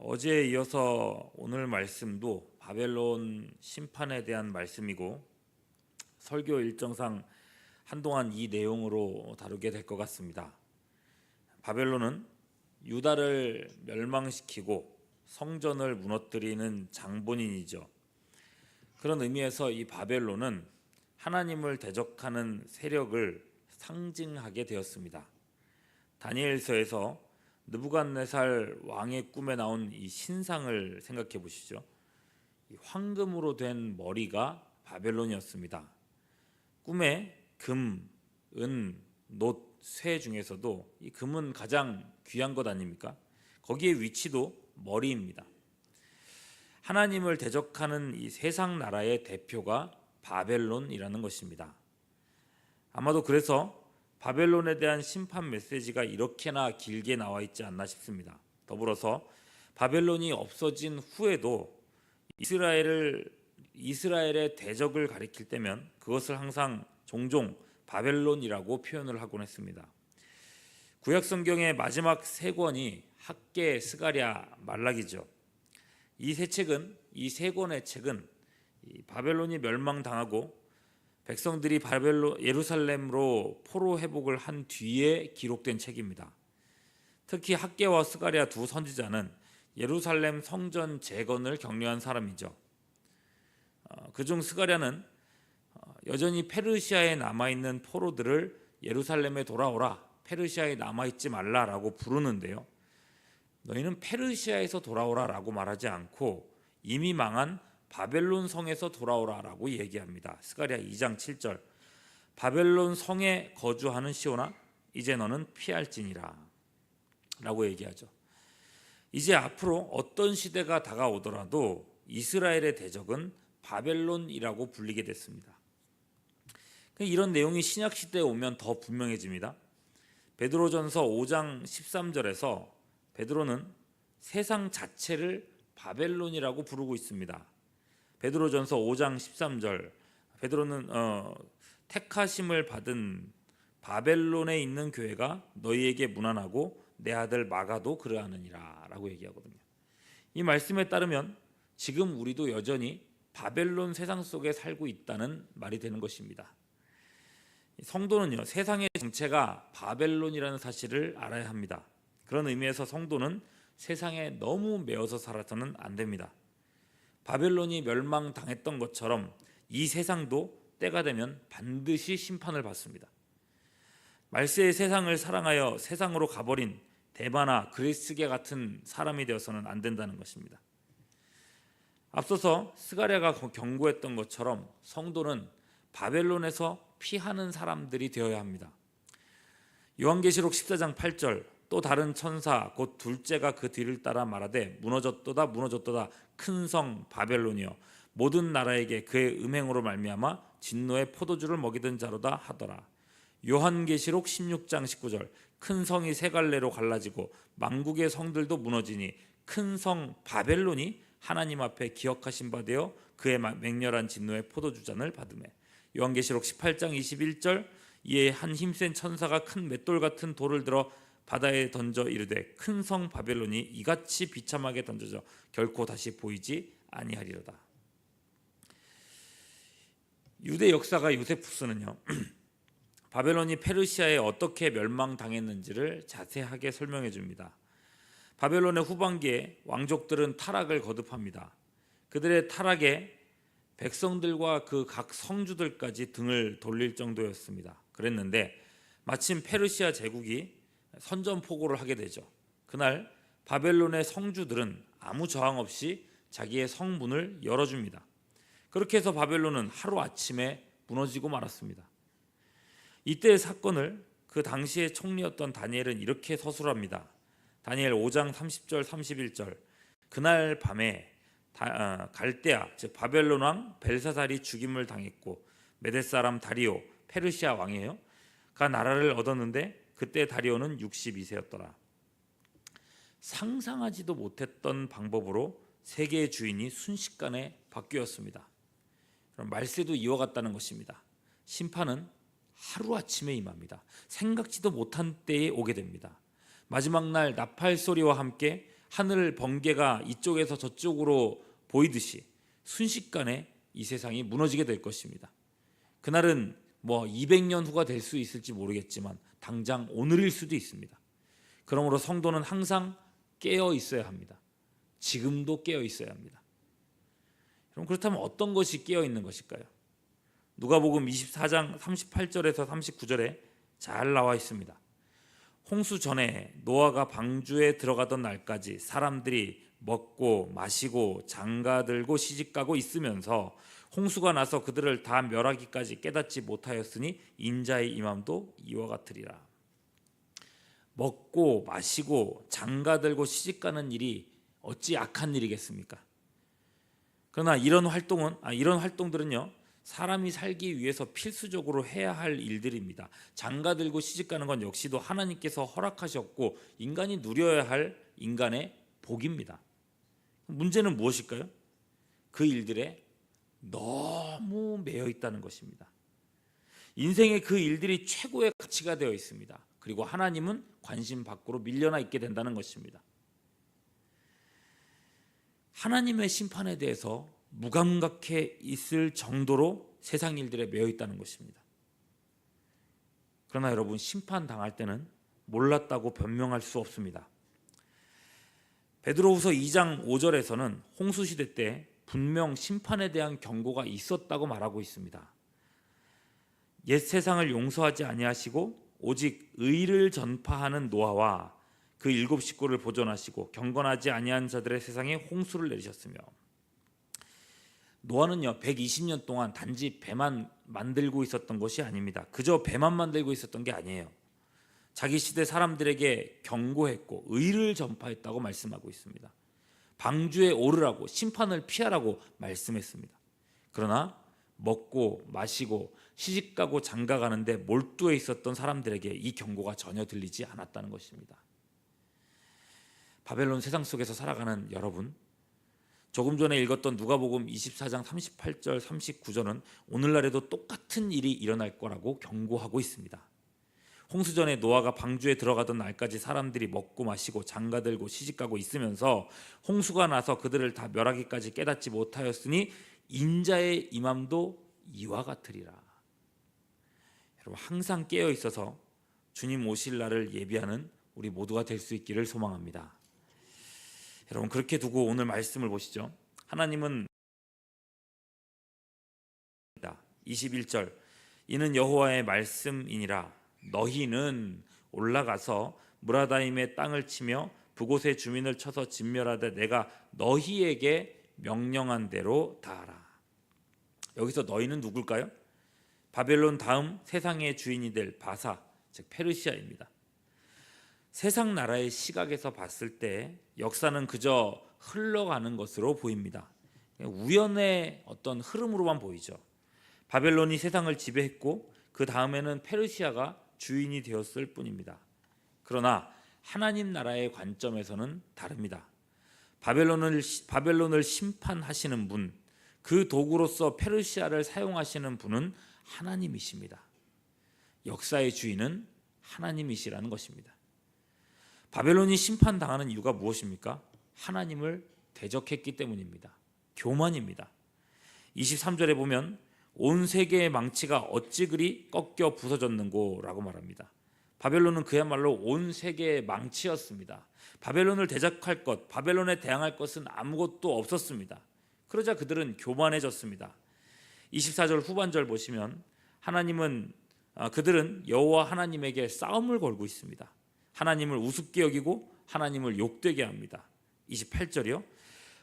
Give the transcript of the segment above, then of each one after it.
어제에 이어서 오늘 말씀도 바벨론 심판에 대한 말씀이고 설교 일정상 한동안 이 내용으로 다루게 될 것 같습니다. 바벨론은 유다를 멸망시키고 성전을 무너뜨리는 장본인이죠. 그런 의미에서 이 바벨론은 하나님을 대적하는 세력을 상징하게 되었습니다. 다니엘서에서 느부갓네살 왕의 꿈에 나온 이 신상을 생각해 보시죠. 이 황금으로 된 머리가 바벨론이었습니다. 꿈에 금, 은, 놋, 쇠 중에서도 이 금은 가장 귀한 것 아닙니까? 거기에 위치도 머리입니다. 하나님을 대적하는 이 세상 나라의 대표가 바벨론이라는 것입니다. 아마도 그래서 바벨론에 대한 심판 메시지가 이렇게나 길게 나와 있지 않나 싶습니다. 더불어서 바벨론이 없어진 후에도 이스라엘의 대적을 가리킬 때면 그것을 항상 종종 바벨론이라고 표현을 하곤 했습니다. 구약 성경의 마지막 세 권이 학개, 스가랴, 말라기죠. 이 세 권의 책은 바벨론이 멸망당하고 백성들이 예루살렘으로 포로 회복을 한 뒤에 기록된 책입니다. 특히 학개와 스가랴 두 선지자는 예루살렘 성전 재건을 격려한 사람이죠. 그중 스가랴는 여전히 페르시아에 남아있는 포로들을 예루살렘에 돌아오라, 페르시아에 남아있지 말라라고 부르는데요. 너희는 페르시아에서 돌아오라라고 말하지 않고 이미 망한 바벨론 성에서 돌아오라라고 얘기합니다. 스가랴 2장 7절. 바벨론 성에 거주하는 시온아, 이제 너는 피할지니라 라고 얘기하죠. 이제 앞으로 어떤 시대가 다가오더라도 이스라엘의 대적은 바벨론이라고 불리게 됐습니다. 이런 내용이 신약 시대에 오면 더 분명해집니다. 베드로전서 5장 13절에서 베드로는 세상 자체를 바벨론이라고 부르고 있습니다. 베드로전서 5장 13절, 베드로는 택하심을 받은 바벨론에 있는 교회가 너희에게 문안하고 내 아들 마가도 그러하느니라 라고 얘기하거든요. 이 말씀에 따르면 지금 우리도 여전히 바벨론 세상 속에 살고 있다는 말이 되는 것입니다. 성도는요, 세상의 정체가 바벨론이라는 사실을 알아야 합니다. 그런 의미에서 성도는 세상에 너무 매어서 살아서는 안 됩니다. 바벨론이 멸망당했던 것처럼 이 세상도 때가 되면 반드시 심판을 받습니다. 말세의 세상을 사랑하여 세상으로 가버린 데마나 그리스게 같은 사람이 되어서는 안 된다는 것입니다. 앞서서 스가랴가 경고했던 것처럼 성도는 바벨론에서 피하는 사람들이 되어야 합니다. 요한계시록 14장 8절, 또 다른 천사 곧 둘째가 그 뒤를 따라 말하되 무너졌도다 무너졌도다 큰 성 바벨론이여 모든 나라에게 그의 음행으로 말미암아 진노의 포도주를 먹이던 자로다 하더라. 요한계시록 16장 19절, 큰 성이 세 갈래로 갈라지고 만국의 성들도 무너지니 큰 성 바벨론이 하나님 앞에 기억하신 바 되어 그의 맹렬한 진노의 포도주 잔을 받으매. 요한계시록 18장 21절, 이에 한 힘센 천사가 큰 맷돌 같은 돌을 들어 바다에 던져 이르되 큰 성 바벨론이 이같이 비참하게 던져져 결코 다시 보이지 아니하리로다. 유대 역사가 요세푸스는요 바벨론이 페르시아에 어떻게 멸망당했는지를 자세하게 설명해 줍니다. 바벨론의 후반기에 왕족들은 타락을 거듭합니다. 그들의 타락에 백성들과 그 각 성주들까지 등을 돌릴 정도였습니다. 그랬는데 마침 페르시아 제국이 선전포고를 하게 되죠. 그날 바벨론의 성주들은 아무 저항 없이 자기의 성문을 열어줍니다. 그렇게 해서 바벨론은 하루아침에 무너지고 말았습니다. 이때의 사건을 그 당시의 총리였던 다니엘은 이렇게 서술합니다. 다니엘 5장 30절 31절, 그날 밤에 갈대아 즉 바벨론 왕 벨사살이 죽임을 당했고 메데 사람 다리오 페르시아 왕이에요. 가 나라를 얻었는데 그때 다리오는 62세였더라. 상상하지도 못했던 방법으로 세계의 주인이 순식간에 바뀌었습니다. 그럼 말세도 이와 같다는 것입니다. 심판은 하루아침에 임합니다. 생각지도 못한 때에 오게 됩니다. 마지막 날 나팔 소리와 함께 하늘 번개가 이쪽에서 저쪽으로 보이듯이 순식간에 이 세상이 무너지게 될 것입니다. 그날은 200년 후가 될 수 있을지 모르겠지만 당장 오늘일 수도 있습니다. 그러므로 성도는 항상 깨어 있어야 합니다. 지금도 깨어 있어야 합니다. 그럼 그렇다면 어떤 것이 깨어 있는 것일까요? 누가복음 24장 38절에서 39절에 잘 나와 있습니다. 홍수 전에 노아가 방주에 들어가던 날까지 사람들이 먹고 마시고 장가들고 시집가고 있으면서 홍수가 나서 그들을 다 멸하기까지 깨닫지 못하였으니 인자의 임함도 이와 같으리라. 먹고 마시고 장가들고 시집가는 일이 어찌 악한 일이겠습니까? 그러나 이런 활동들은요, 사람이 살기 위해서 필수적으로 해야 할 일들입니다. 장가들고 시집가는 건 역시도 하나님께서 허락하셨고 인간이 누려야 할 인간의 복입니다. 문제는 무엇일까요? 그 일들에 너무 매여 있다는 것입니다. 인생의 그 일들이 최고의 가치가 되어 있습니다. 그리고 하나님은 관심 밖으로 밀려나 있게 된다는 것입니다. 하나님의 심판에 대해서 무감각해 있을 정도로 세상 일들에 매여 있다는 것입니다. 그러나 여러분, 심판당할 때는 몰랐다고 변명할 수 없습니다. 베드로후서 2장 5절에서는 홍수시대 때 분명 심판에 대한 경고가 있었다고 말하고 있습니다. 옛 세상을 용서하지 아니하시고 오직 의를 전파하는 노아와 그 7 식구를 보존하시고 경건하지 아니한 자들의 세상에 홍수를 내리셨으며, 노아는요 120년 동안 단지 배만 만들고 있었던 것이 아닙니다. 그저 배만 만들고 있었던 게 아니에요. 자기 시대 사람들에게 경고했고 의를 전파했다고 말씀하고 있습니다. 방주에 오르라고, 심판을 피하라고 말씀했습니다. 그러나 먹고 마시고 시집가고 장가가는데 몰두해 있었던 사람들에게 이 경고가 전혀 들리지 않았다는 것입니다. 바벨론 세상 속에서 살아가는 여러분, 조금 전에 읽었던 누가복음 24장 38절 39절은 오늘날에도 똑같은 일이 일어날 거라고 경고하고 있습니다. 홍수 전에 노아가 방주에 들어가던 날까지 사람들이 먹고 마시고 장가들고 시집가고 있으면서 홍수가 나서 그들을 다 멸하기까지 깨닫지 못하였으니 인자의 임함도 이와 같으리라. 여러분, 항상 깨어 있어서 주님 오실 날을 예비하는 우리 모두가 될 수 있기를 소망합니다. 여러분, 그렇게 두고 오늘 말씀을 보시죠. 하나님은 21절, 이는 여호와의 말씀이니라. 너희는 올라가서 무라다임의 땅을 치며 그곳의 주민을 쳐서 진멸하되 내가 너희에게 명령한 대로 다하라. 여기서 너희는 누굴까요? 바벨론 다음 세상의 주인이 될 바사, 즉 페르시아입니다. 세상 나라의 시각에서 봤을 때 역사는 그저 흘러가는 것으로 보입니다. 우연의 어떤 흐름으로만 보이죠. 바벨론이 세상을 지배했고 그 다음에는 페르시아가 주인이 되었을 뿐입니다. 그러나 하나님 나라의 관점에서는 다릅니다. 바벨론을 심판하시는 분, 그 도구로서 페르시아를 사용하시는 분은 하나님이십니다. 역사의 주인은 하나님이시라는 것입니다. 바벨론이 심판당하는 이유가 무엇입니까? 하나님을 대적했기 때문입니다. 교만입니다. 23절에 보면 온 세계의 망치가 어찌 그리 꺾여 부서졌는고 라고 말합니다. 바벨론은 그야말로 온 세계의 망치였습니다. 바벨론을 대적할 것, 바벨론에 대항할 것은 아무것도 없었습니다. 그러자 그들은 교만해졌습니다. 24절 후반절 보시면 그들은 여호와 하나님에게 싸움을 걸고 있습니다. 하나님을 우습게 여기고 하나님을 욕되게 합니다. 28절이요.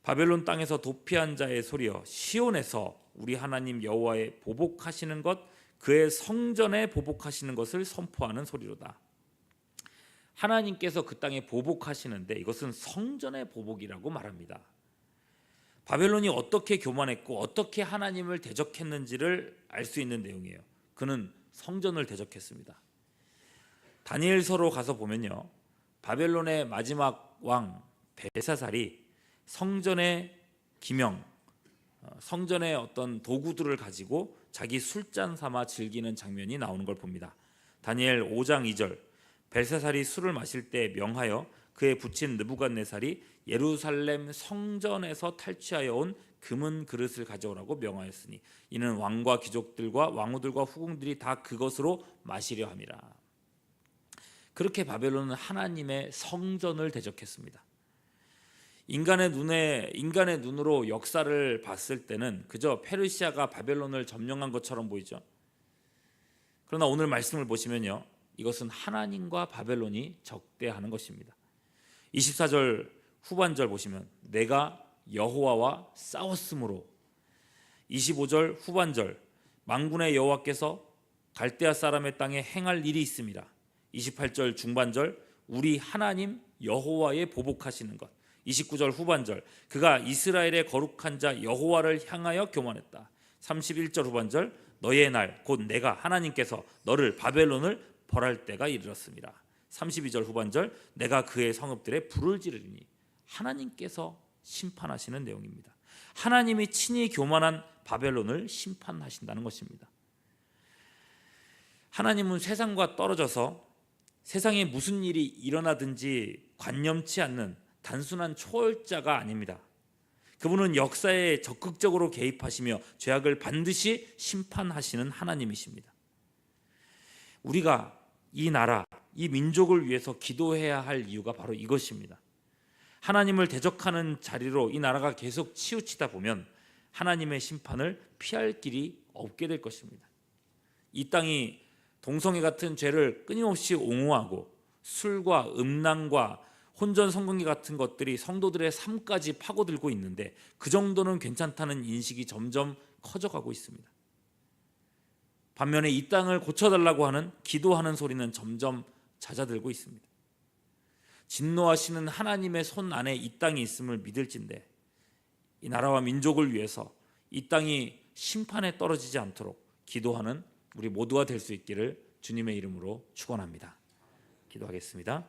바벨론 땅에서 도피한 자의 소리여, 시온에서 우리 하나님 여호와의 보복하시는 것, 그의 성전에 보복하시는 것을 선포하는 소리로다. 하나님께서 그 땅에 보복하시는데 이것은 성전의 보복이라고 말합니다. 바벨론이 어떻게 교만했고 어떻게 하나님을 대적했는지를 알 수 있는 내용이에요. 그는 성전을 대적했습니다. 다니엘서로 가서 보면요, 바벨론의 마지막 왕 벨사살이 성전의 기명, 성전의 어떤 도구들을 가지고 자기 술잔 삼아 즐기는 장면이 나오는 걸 봅니다. 다니엘 5장 2절, 벨사살이 술을 마실 때 명하여 그의 부친 느부갓네살이 예루살렘 성전에서 탈취하여 온 금은 그릇을 가져오라고 명하였으니 이는 왕과 귀족들과 왕후들과 후궁들이 다 그것으로 마시려 함이라. 그렇게 바벨론은 하나님의 성전을 대적했습니다. 인간의 눈으로 역사를 봤을 때는 그저 페르시아가 바벨론을 점령한 것처럼 보이죠. 그러나 오늘 말씀을 보시면요, 이것은 하나님과 바벨론이 적대하는 것입니다. 24절 후반절 보시면 내가 여호와와 싸웠으므로, 25절 후반절 만군의 여호와께서 갈대아 사람의 땅에 행할 일이 있습니다. 28절 중반절 우리 하나님 여호와의 보복하시는 것, 29절 후반절 그가 이스라엘의 거룩한 자 여호와를 향하여 교만했다. 31절 후반절 너의 날 곧 내가 하나님께서 너를 바벨론을 벌할 때가 이르렀습니다. 32절 후반절 내가 그의 성읍들에 불을 지르리니, 하나님께서 심판하시는 내용입니다. 하나님이 친히 교만한 바벨론을 심판하신다는 것입니다. 하나님은 세상과 떨어져서 세상에 무슨 일이 일어나든지 관념치 않는 단순한 초월자가 아닙니다. 그분은 역사에 적극적으로 개입하시며 죄악을 반드시 심판하시는 하나님이십니다. 우리가 이 나라, 이 민족을 위해서 기도해야 할 이유가 바로 이것입니다. 하나님을 대적하는 자리로 이 나라가 계속 치우치다 보면 하나님의 심판을 피할 길이 없게 될 것입니다. 이 땅이 동성애 같은 죄를 끊임없이 옹호하고 술과 음란과 혼전성관계 같은 것들이 성도들의 삶까지 파고들고 있는데 그 정도는 괜찮다는 인식이 점점 커져가고 있습니다. 반면에 이 땅을 고쳐달라고 하는 기도하는 소리는 점점 잦아들고 있습니다. 진노하시는 하나님의 손 안에 이 땅이 있음을 믿을진데 이 나라와 민족을 위해서 이 땅이 심판에 떨어지지 않도록 기도하는 우리 모두가 될 수 있기를 주님의 이름으로 축원합니다. 기도하겠습니다.